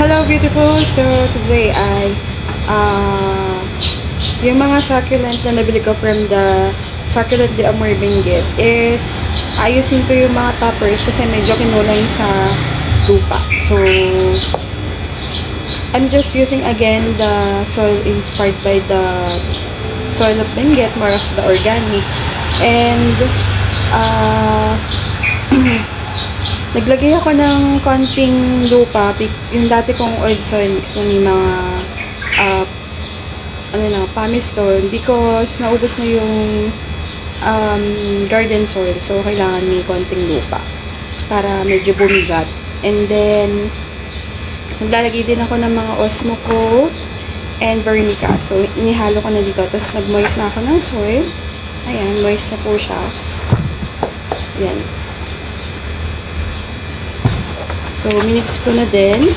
Hello beautiful! So today ay yung mga succulent na nabili ko from the Succulent de Amor Benguet is ayusin ko yung mga toppers kasi medyo kinulay sa lupa. So I'm just using again the soil inspired by the soil of Benguet, more of the organic. And naglagay ako ng konting lupa, yung dati kong oil soil mix na may mga pumice-stone because naubos na yung garden soil. So, kailangan may konting lupa para medyo bumigat. And then, naglalagay din ako ng mga Osmocote and Vermica. So, inihalo ko na dito. Tapos, nag-moist na ako ng soil. Ayan, moist na po siya. Ayan. So, minix ko na din.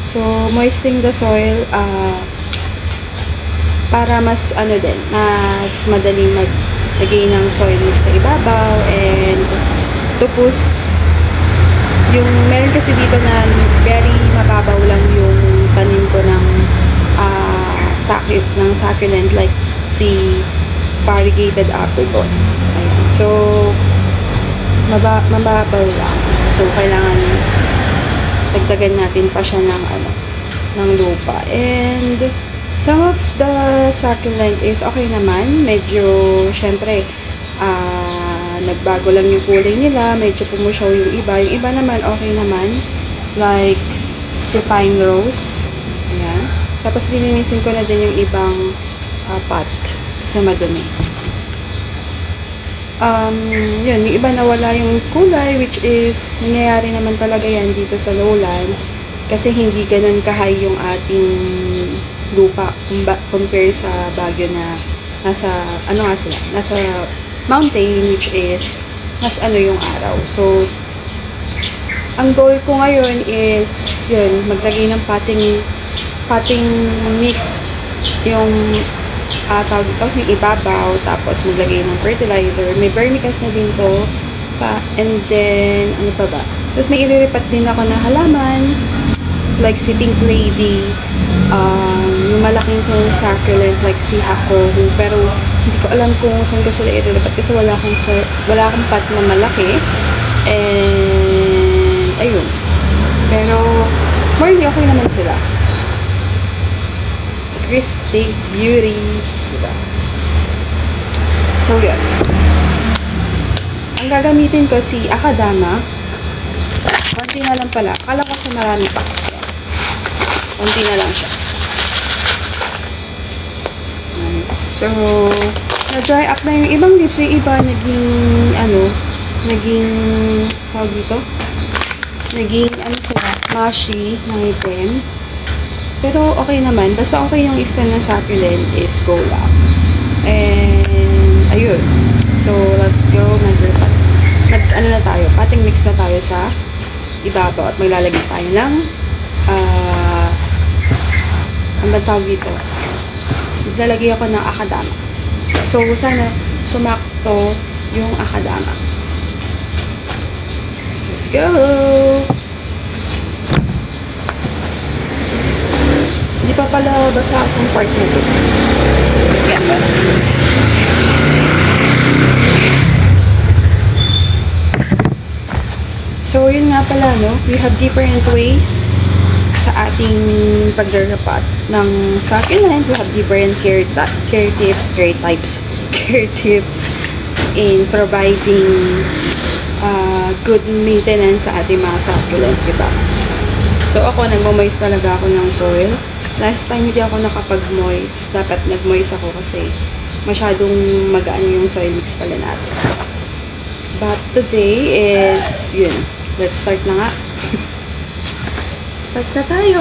So, moisting the soil para mas mas madaling maglagay ng soil mix sa ibabaw and tapos yung meron kasi dito na very mababaw lang yung tanim ko ng succulent like si variegated apricot. Ayan. So, mababaw lang. So, kailangan dagdagan natin pa siya ng lupa. And some of the succulent is okay naman. Medyo, syempre, nagbago lang yung kulay nila. Medyo pumusyaw yung iba. Yung iba naman, okay naman. Like, si Pine Rose. Ayan. Tapos, dininisin ko na din yung ibang pot. Kasi madumi. Yun, yung iba nawala yung kulay, which is, nangyayari naman talaga yan dito sa lowland. Kasi hindi ganun ka-high yung ating lupa compare sa Baguio na nasa mountain, which is mas yung araw. So, ang goal ko ngayon is yun, maglagay ng potting mix yung tawag ito, yung ibabaw, tapos maglagay ng fertilizer. May vermicast na din to pa, and then ano pa ba, tapos may ililipat din ako na halaman like si Pink Lady, yung malaking kong succulent like si Hakohu, pero hindi ko alam kung saan ko sila ililipat kasi wala akong pot na malaki. And ayun, pero morely okay naman sila. Si Crisp Big Beauty, diba? So yun, ang gagamitin ko si Akadama. Konti na lang pala, akala ko sa marami pa. Konti na lang siya. So, na-dry up na yung ibang leaves. Yung iba, tawag dito? Naging, sila, mushy, ng itim. Pero, okay naman. Basta okay yung stem ng succulent is go lang. And, ayun. So, let's go. Na tayo. Potting mix na tayo sa ibabaw. At maglalagay tayo ng ang tawag dito, naglalagay ako ng Akadama. So, sana sumakto yung Akadama. Let's go! Hindi pa pala basa akong part na ito. Yan ba? So, yun nga pala, no? We have different ways sa ating paglarapat ng succulent. We have different care tips in providing good maintenance sa ating mga succulent, diba? So, ako, nagmo-moist talaga ako ng soil. Last time, hindi ako nakapag-moist. Dapat nag-moist ako kasi masyadong magaan yung soil mix pala natin. But today is, yun. Let's start na nga. Start na tayo!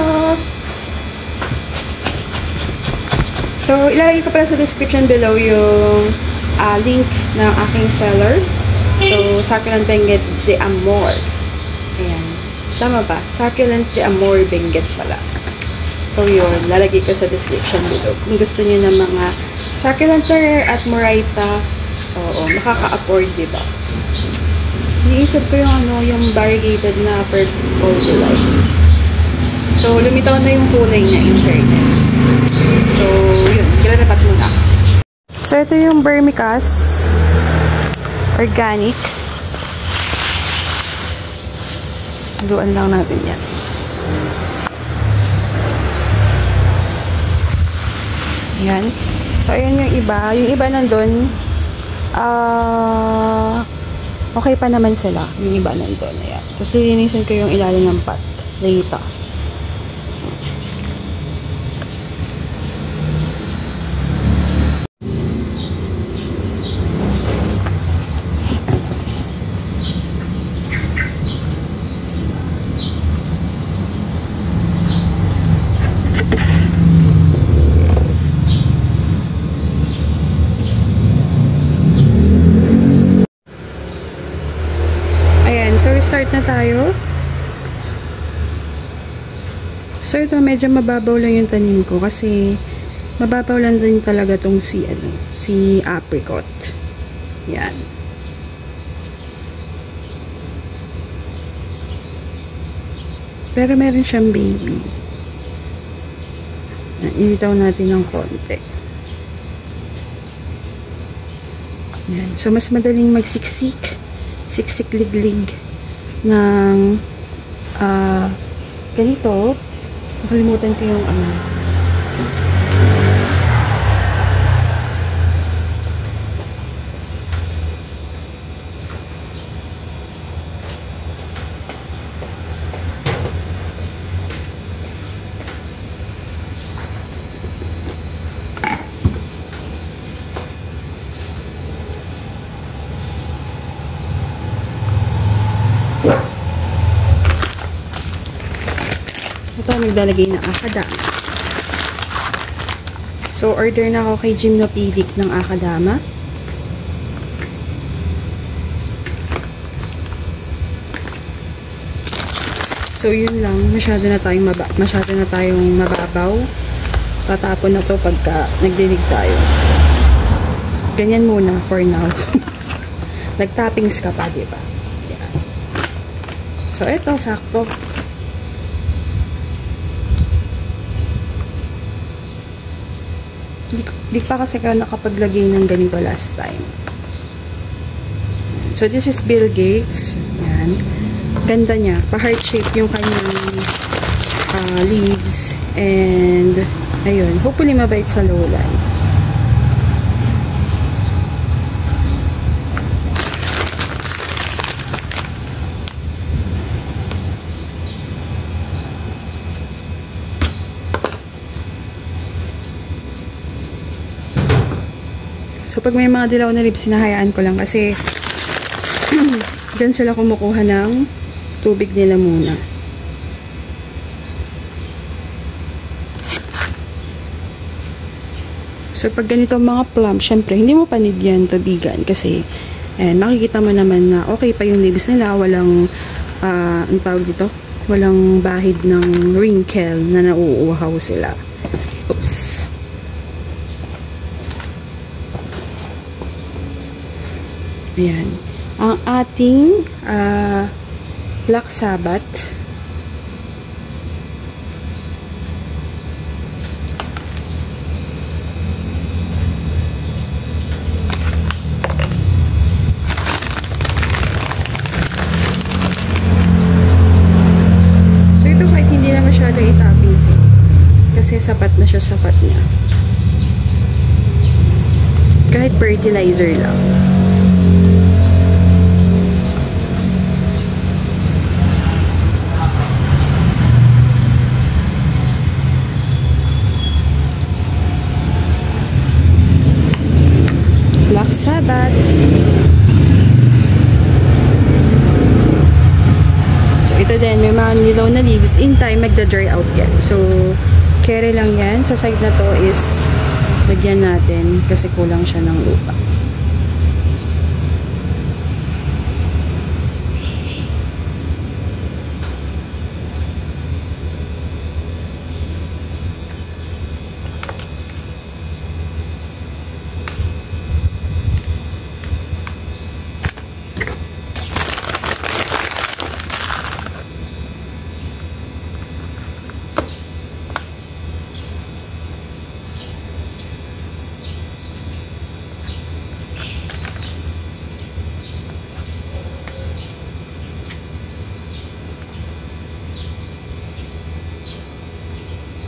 So, ilalagay ko pala sa description below yung link ng aking seller. So, Succulent Benguet de Amor. Ayan. Tama ba? Succulent de Amor Benguet pala. So, yun. Lalagay ko sa description below. Kung gusto niyo ng mga succulent at moraita, oo, makaka-afford, diba? Iniisip ko yung yung variegated na purple delight. So, lumitaw na yung kulay niya in fairness. So, yun. Ilalapat muna. So, ito yung vermicast. Organic. Haluan lang natin yan. Ayan. So, ayan yung iba. Yung iba nandun, okay pa naman sila. Yung iba nandun. Ayan. Tapos, lilinisin ko yung ilalim ng pot. Later. So, start na tayo. So, ito medyo mababaw lang yung tanim ko kasi mababaw lang din talaga tong si apricot. Yan. Pero meron siyang baby. Initaw natin ng konti. Yan. So, mas madaling magsiksik. Siksik-liglig ng ganito. Nakalimutan ko yung ito, naglalagay ng akadama. So, order na ako kay Gymnopedic ng akadama. So, yun lang. Masyado na tayong mababaw. Tatapon na to pagka nagdilig tayo. Ganyan muna for now. Nagtappings ka pa, diba? Yeah. So, ito, sakto. Di pa kasi ka nakapaglagay ng ganito last time. So, this is Bill Gates. Yan. Ganda niya. Pa-heart shape yung kanyang leaves. And, ayun. Hopefully, mabait sa lowland. So, pag may mga dilaw na leaves, sinahayaan ko lang kasi dyan sila kumukuha ng tubig nila muna. So, pag ganito mga plum, syempre, hindi mo panid yan tubigan kasi makikita mo naman na okay pa yung leaves nila, walang ang tawag dito, walang bahid ng wrinkle na nauuhaw sila. Oops. Ayan. Ang ating Black Sabbath. So, ito kahit hindi na masyado itapis kasi sapat na siya, sapat niya. Kahit fertilizer lang. Black Sabbath. So, ito din, may mga nilaw na leaves. In time, magda-dry out yan. So, carry lang yan. Sa side na to is lagyan natin kasi kulang siya ng lupa.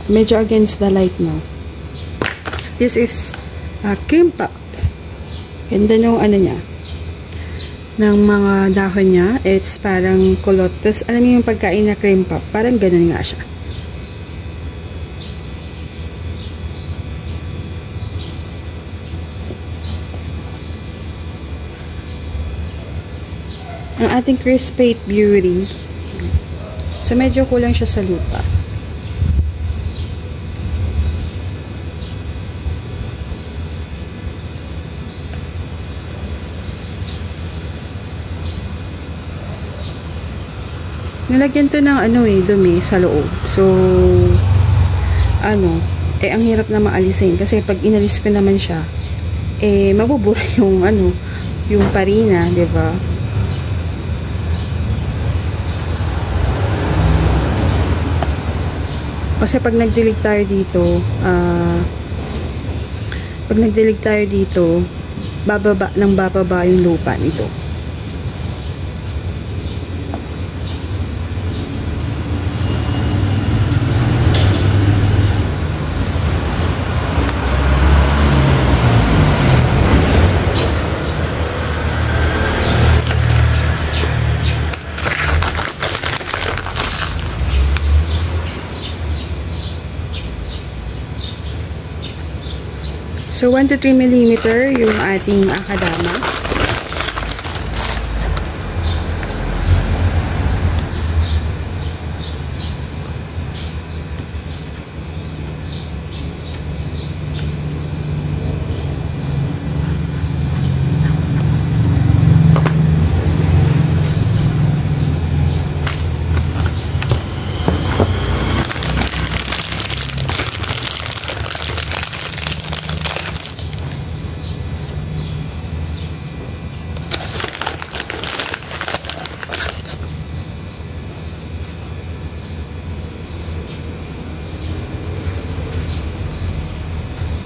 Medyo against the light, no? So, this is cream puff. Ganda nung ano niya. Ng mga dahon niya. It's parang kulot. Tapos, alam niyo yung pagkain na cream puff. Parang ganun nga siya. Ang ating Crispate Beauty. So, medyo kulang siya sa lupa. Nilagyan to ng ano dumi sa loob. So, ang hirap na maalisin. Kasi pag inalis ko naman siya, mabubura yung yung parina, 'di ba? Kasi pag nagdilig tayo dito, bababa yung lupa nito. So, 1 to 3 mm yung ating akadama.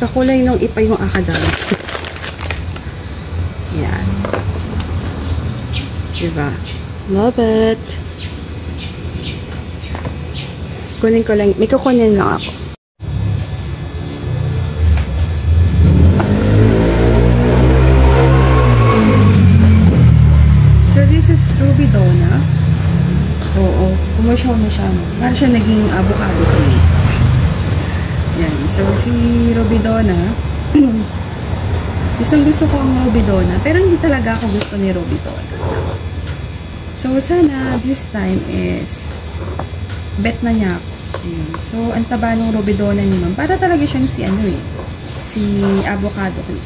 Kakulay nung ipa yung akadama. Yan. Diba? Love it. Kunin ko lang. May kukunin lang ako. So, this is Ruby Donna. Oo. Commercial na siya. Para siya naging avocado cream. Yan. So, si Robidona, gusto ko ang Robidona, pero hindi talaga ako gusto ni Robidona. So, sana this time is bet na niya ako. Ayan. So, ang taba ng Robidona ni ma'am. Para talaga siyang si avocado ko.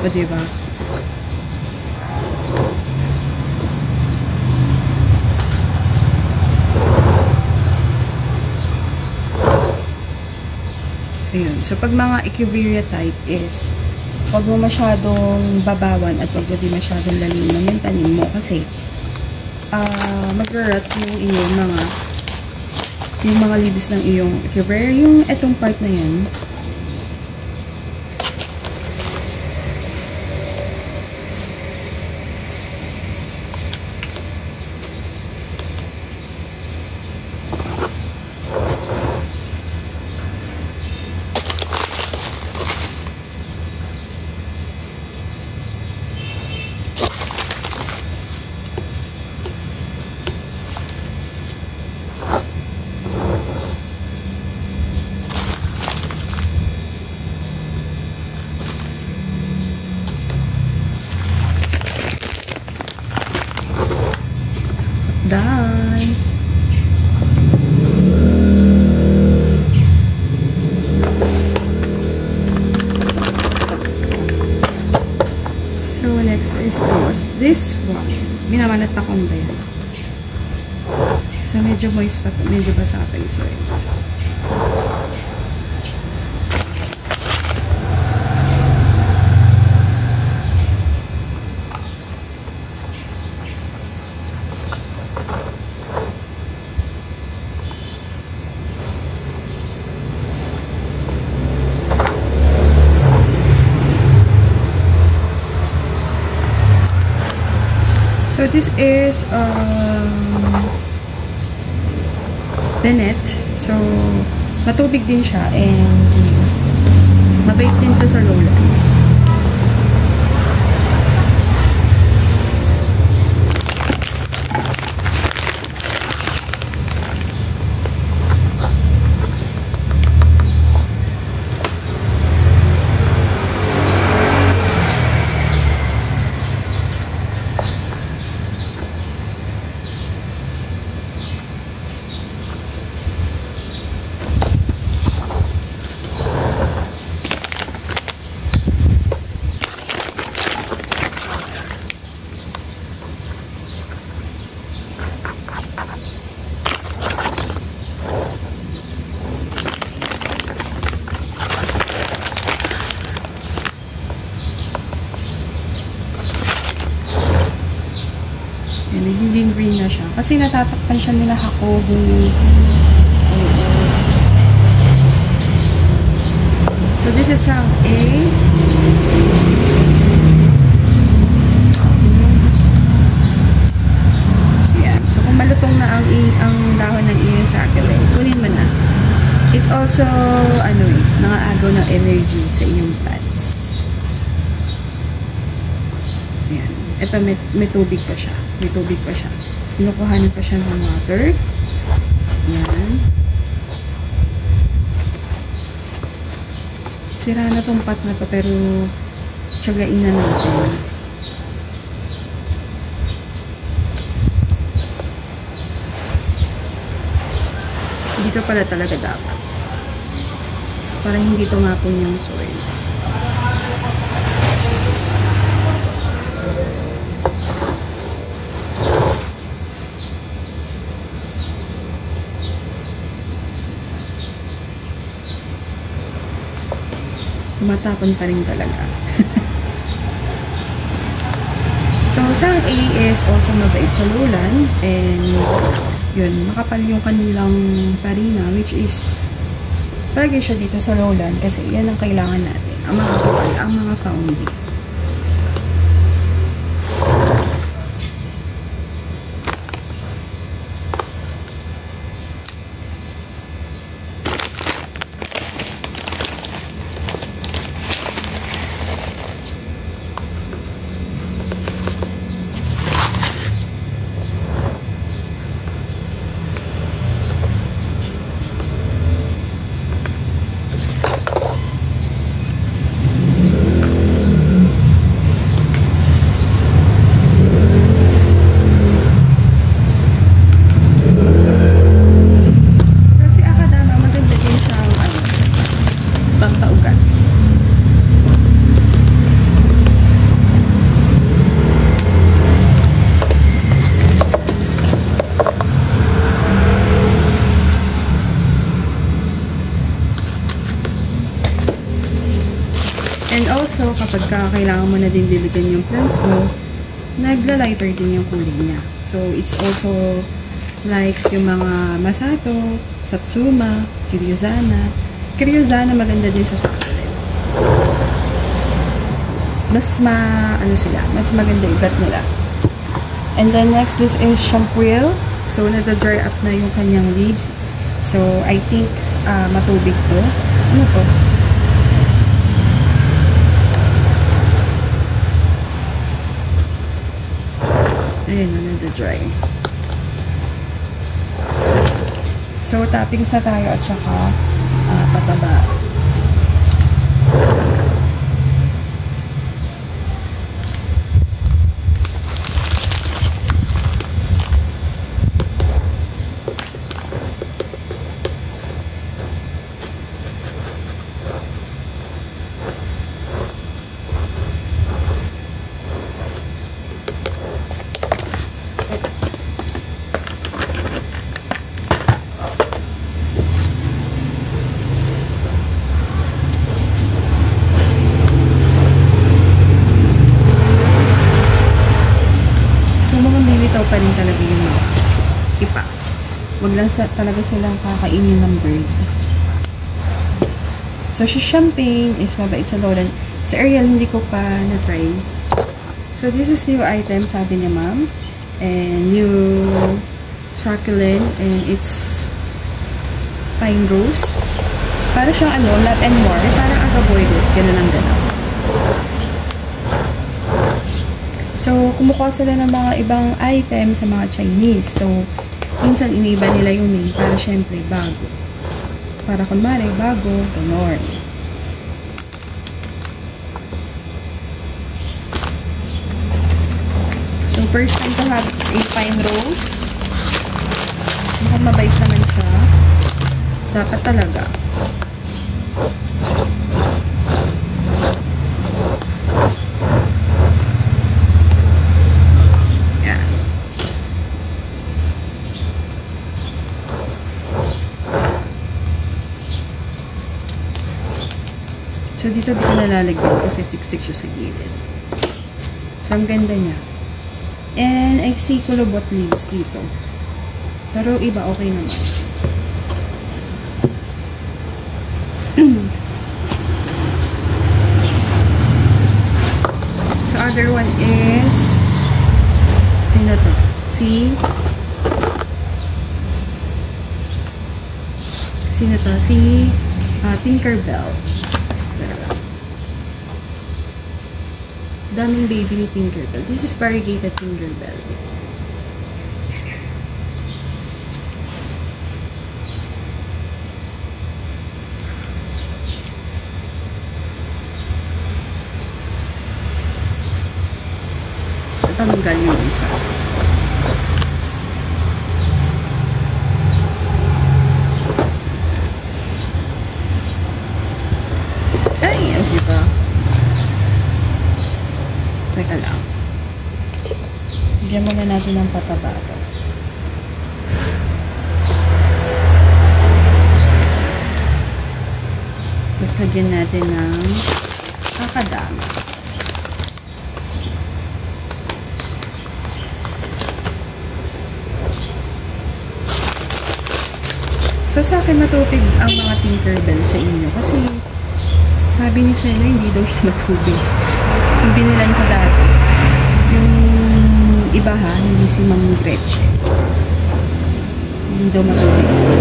O, diba? Ayun. So, pag mga echeveria type is, huwag mo masyadong babawan at huwag mo din masyadong laliman yung tanim mo kasi mag-rot yung mga leaves ng iyong echeveria. Yung etong part na yan, done. So, next is this one. Minamanat na kong ba yan? So, medyo moist pa ito. Medyo basa pa yung soil. So, this is Bennett. So, matubig din siya and mabait din to sa lowland. Nagiging green na siya. Kasi natatakpan siya nila hakobo. So, this is South A. Ayan. So, kung malutong na ang dahon ng iyong succulent, kunin mo na. It also, nangaagaw ng energy sa iyong plants. Ayan. Ito, may tubig pa siya. May tubig pa siya. Pinukuhanin pa siya ng water. Ayan. Sira na tong pot na to, pero tiyagain na natin. Dito pala talaga dapat. Para hindi tumapon yung soil. Tumatapon pa rin talaga. So, Sang A is also mabait sa lowland and yun, makapal yung kanilang parina which is palagi siya dito sa lowland kasi yan ang kailangan natin. Ang mga kapal, ang mga foundy. And also, kapag kailangan mo na din diligan yung plants mo, nagla-lighter din yung kulay niya. So, it's also like yung mga Masato, Satsuma, Kiryozana. Kiryozana maganda din sa succulent. Mas mas maganda igat nila. And then next, this is Champuil. So, nada-dry up na yung kanyang leaves. So, I think matubig to. Ano to? Ayan na, nada-dry. So, toppings na tayo at saka pataba. Lilitaw pa rin talaga yung ipa. Wag lang talaga silang kakainin ng bird. So, si Champagne is mabait sa lowland. Sa Ariel, hindi ko pa na-try. So, this is new item, sabi ni ma'am. And new succulent. And it's pine rose. Para siyang ano, love and more. Parang agaboides. Ganun ang ganun. So, kumukuha sila ng mga ibang items sa mga Chinese. So, minsan iniba nila yung name para syempre bago. Para kunwari, bago, ganun. So, first time to have a pine rose. Mukhang mabait naman siya. Dapat talaga. Yan. So, dito di ko nalalagyan kasi siksik siya sa gilid. So, ang ganda niya. And, I see kulubot leaves dito. Pero, iba, okay naman. So, other one is, sino to? Sino to? Si Tinkerbell. Daming baby ni Tinkerbell. This is variegated Tinkerbell. Tanggal yung isa. Ay, ang diba? Teka lang. Bigyan muna natin ng pataba ito. Tapos lagyan natin ng kakadami. So, sa akin matubig ang mga Tinkerbell sa inyo. Kasi, sabi ni Sena, hindi daw siya matubig. Yung binilan ko dati. Yung iba ha, hindi si Ma'am Gretchen. Hindi daw matubig siya.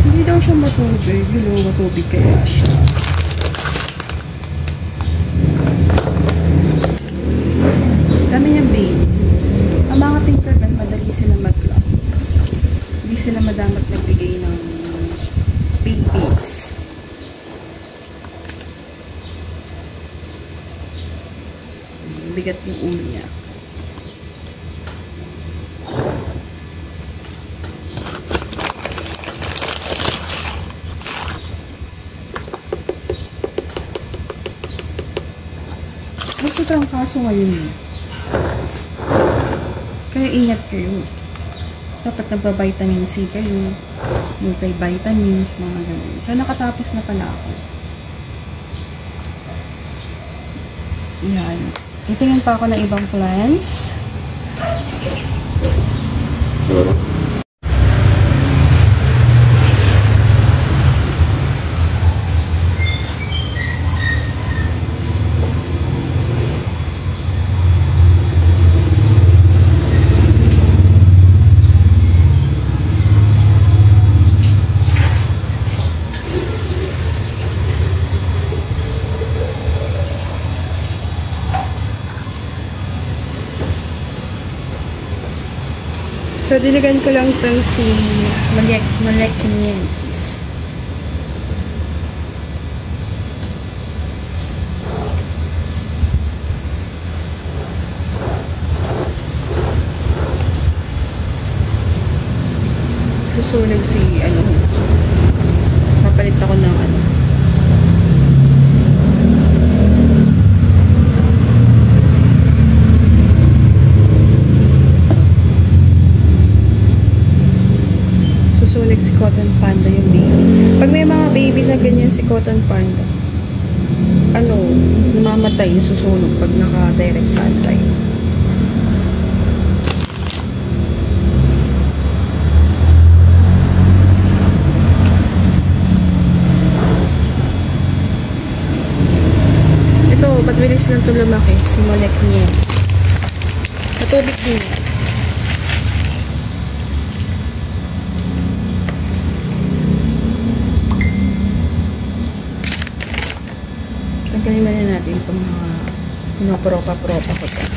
Hindi daw siya matubig. You know, matubig kaya siya. Dami niyang babies. Ang mga Tinkerbell, madali sila mag-lock. Hindi sila madamat nagbigay ng babies. Bigat yung ulo niya. Gusto trangkaso ngayon. Kaya ingat kayo. Dapat nagpa-vitamin C kayo, multivitamins, mga ganun. So, nakatapos na pala ako. Yan. Titingin pa ako ng ibang plants. So, diligan ko lang itong si Malekiniensis. Susunog si, papalit ako ng susunog si Cotton Panda yung baby. Pag may mga baby na ganyan si Cotton Panda, namamatay yung susunog pag naka-direct sunlight. Ito, mabilis lang ito lumaki, si Malekiniensis. Matubig din yan. Pinopropa-propa ko dyan.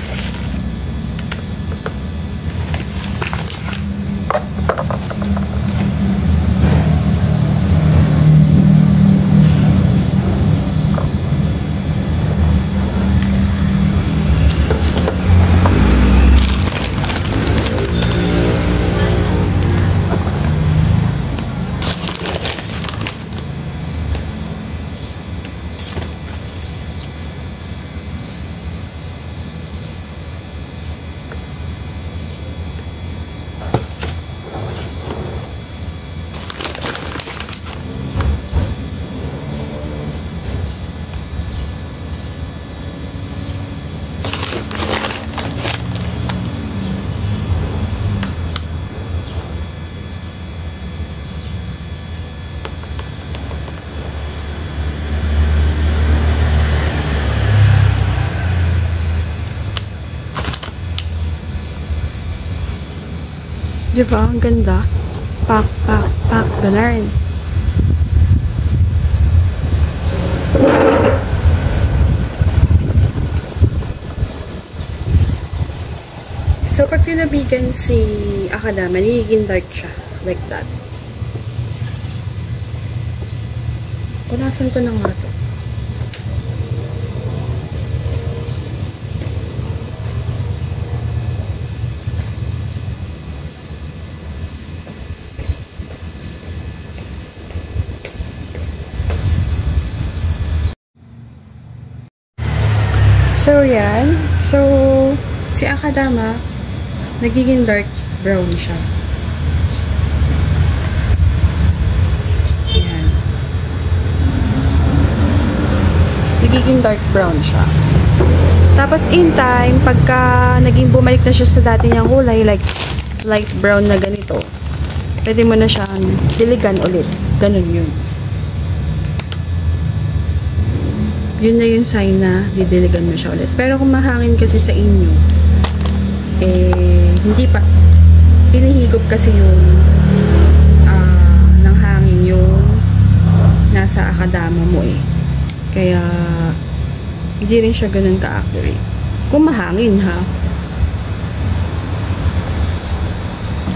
Diba? Ang ganda. Pak, pak, pak. Ganun. So, pag tinabigan si Akadama, nagiging dark siya. Like that. Punasan ko na nga to. So, yan. So, si Akadama, nagiging dark brown siya. Yan. Nagiging dark brown siya. Tapos, in time, pagka naging bumalik na siya sa dati niyang kulay, like light brown na ganito, pwede mo na siyang diligan ulit. Ganun yun. Yun na yung sign na didiligan mo siya ulit. Pero kung mahangin kasi sa inyo, hindi pa. Hinihigop kasi yung ng hangin yung nasa Akadama mo Kaya, hindi rin siya ganun ka-accurate. Kung mahangin, ha?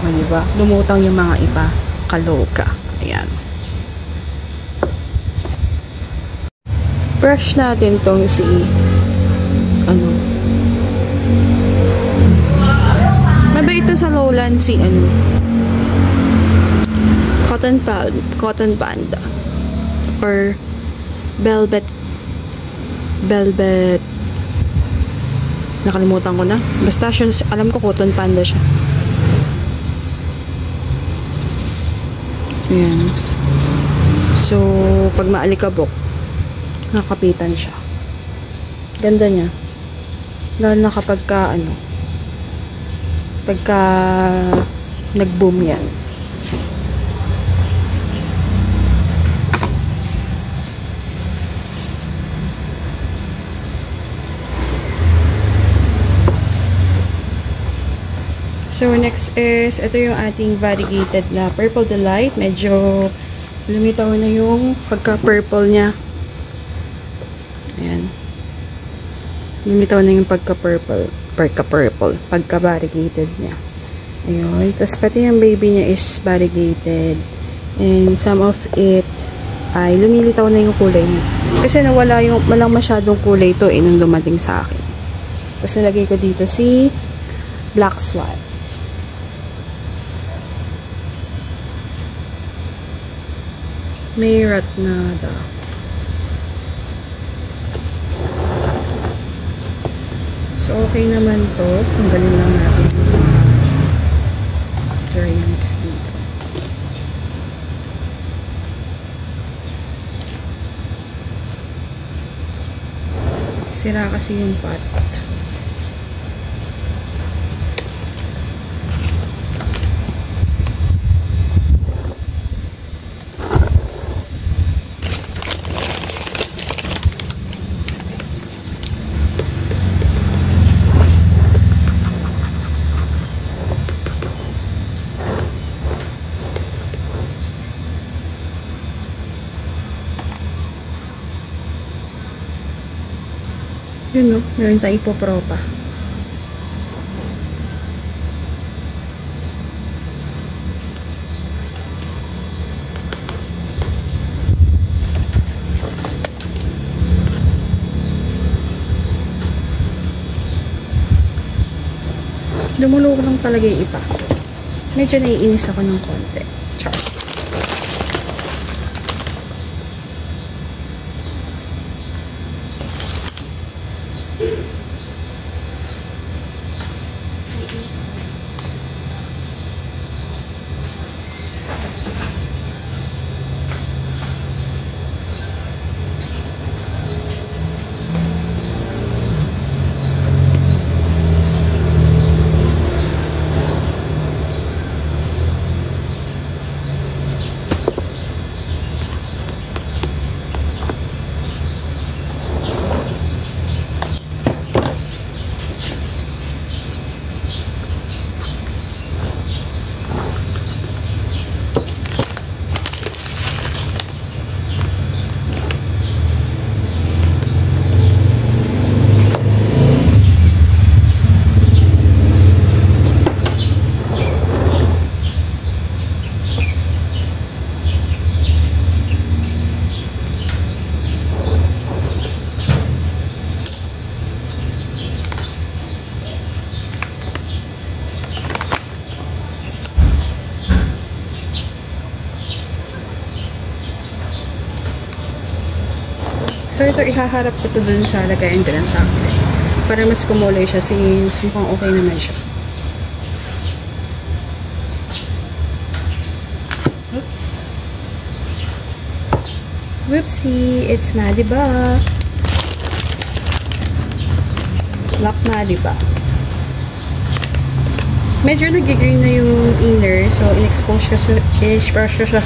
O, diba? Lumutang yung mga iba. Kaloka. Ayan. Brush natin tong si mabay ito sa Lowland si Cotton Panda or Velvet nakalimutan ko na, basta siya, alam ko Cotton Panda siya. Ayan. So pag maalikabok, nakapitan siya. Ganda niya. Lalo na kapag pagka nag-boom yan. So, next is, ito yung ating variegated na Purple Delight. Medyo lumitaw na yung pagka-purple niya. Ayan. Lumitaw na yung pagka-purple, pagka-variegated niya. Ayun. Tapos, pati yung baby niya is variegated. And some of it ay lumilitaw na yung kulay niya. Kasi nawala yung, walang masyadong kulay ito nung dumating sa akin. Tapos, nilagay ko dito si Black Swan. May Ratnada. So, okay naman to. Tanggalin lang natin yung dry mix dito. Sira kasi yung pot. Yun no, meron tayong ipopropa. Dumulo ko lang talaga yung iba. Medyo naiinis ako ng konti. Char. So, ito ihaharap ko to dun sa lagayan ko ng chocolate. Para mas kumulay siya since mukhang okay naman siya. Oops. Whoopsie! It's Maliba. Black Maliba. Medyo nag-green na yung inner. So, in-expose ko siya.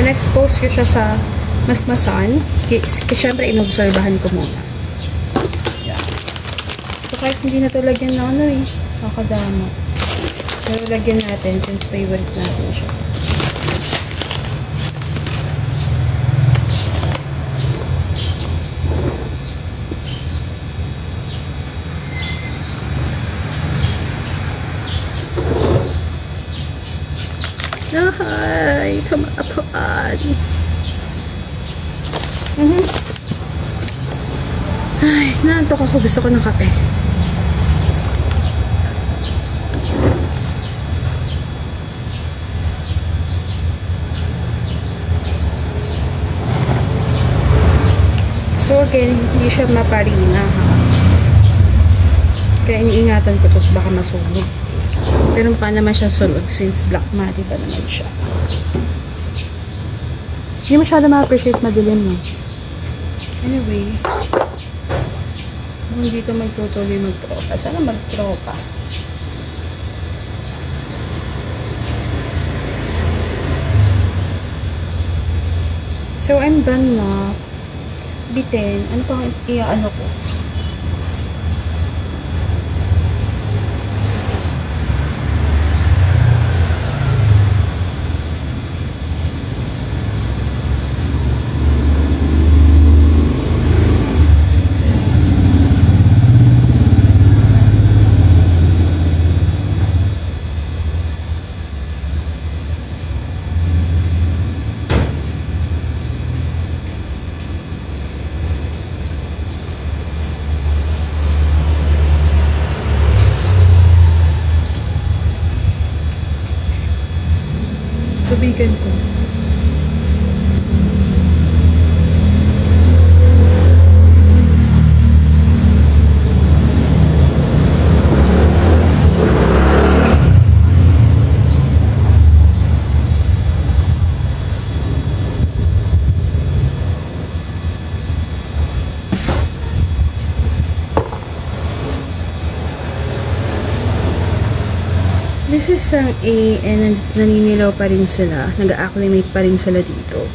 In-expose ko siya sa masmasan. Siyempre, inobserbahan ko muna. Yeah. So, kahit hindi na ito lagyan na ano eh. Kakadama. Pero lagyan natin since favorite natin siya. Ay, tamapaan. Ay, naantok ako. Gusto ko ng kape. So again, hindi siya maparina ha. Kaya iniingatan ko ito baka masunog. Pero mukha naman siya sunog since black Maliba naman siya. Hindi masyado ma-appreciate madilim no. Anyway, kung dito magtutuloy mag-tropa, sana mag-tropa. So, I'm done na. Bitin. Ano pang iaano ko? Tubigan ko. This is ang A and naninilaw pa rin sila. Nag-acclimate pa rin sila dito.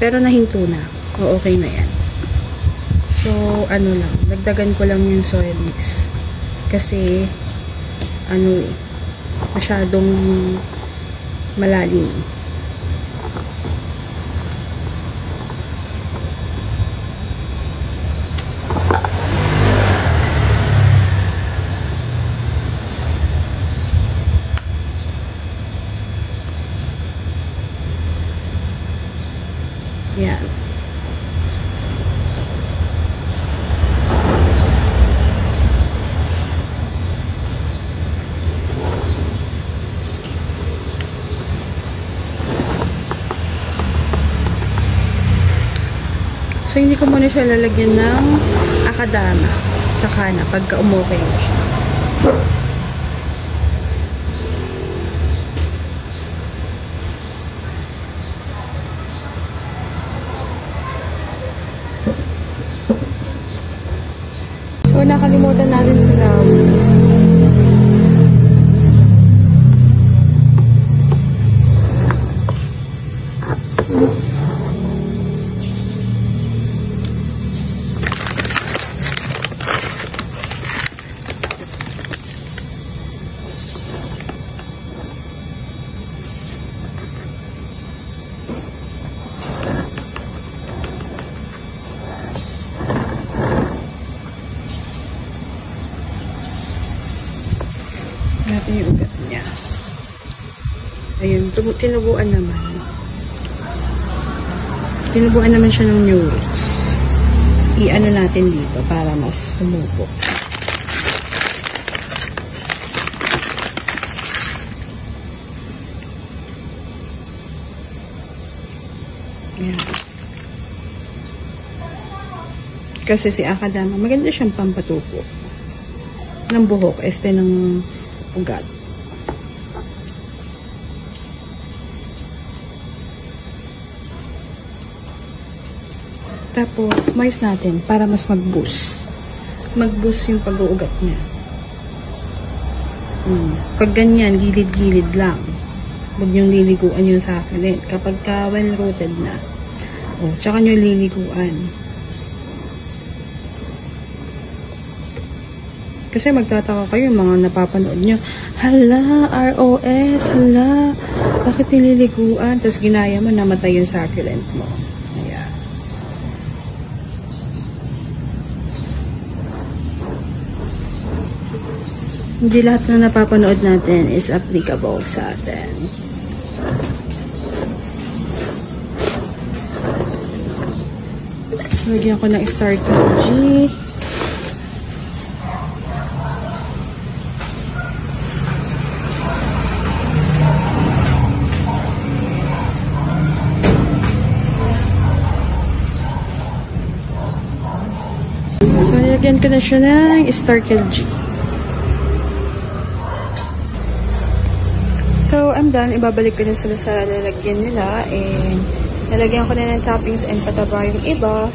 Pero nahinto na. O okay na yan. So, ano lang. Dagdagan ko lang yung soil mix. Kasi, ano eh. Masyadong malalim. Yan. So, hindi ko muna siya lalagyan ng akadama sa kana pagka umukay na siya. So, nakalimutan natin sila. Natin yung ugat niya. Ayun, tinubuan naman. Tinubuan naman siya ng new roots. I-ano natin dito para mas tumubo. Ayan. Kasi si akadama, maganda siyang pampatupo ng buhok, ng ugat. Tapos, mais natin para mas mag-boost. Mag-boost yung pag-uugat niya. Pag ganyan, gilid-gilid lang. Huwag niyong liliguan yung succulent. Kapag well-rooted na. Tsaka nyo liliguan. Kasi magtataka kayo, mga napapanood nyo, hala, ROS, hala, bakit nililiguan? Tapos ginaya mo, namatay yung succulent mo. Ayan. Hindi lahat na napapanood natin is applicable sa atin. Lagyan ko ng Star-KG. So, nilagyan ko na siya ng Star-KG. So, I'm done. Ibabalik ko na sila sa lalagyan nila. And, nalagyan ko na ng toppings and pataba yung iba.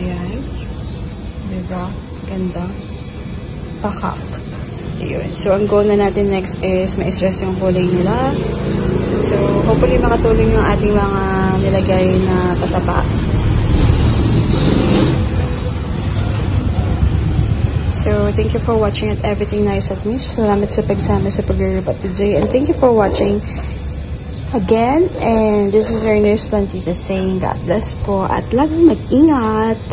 Ayan. Diba? Ganda. Pakak. Ayun. So, ang goal na natin next is ma-stress yung kulay nila. So, hopefully makatulong yung ating mga nilagay na pataba. So, thank you for watching at Everything Nice at Me. Salamat sa pagsama sa pag-report today. And thank you for watching again. And this is our nurse Plantita saying God bless po at laging mag-ingat.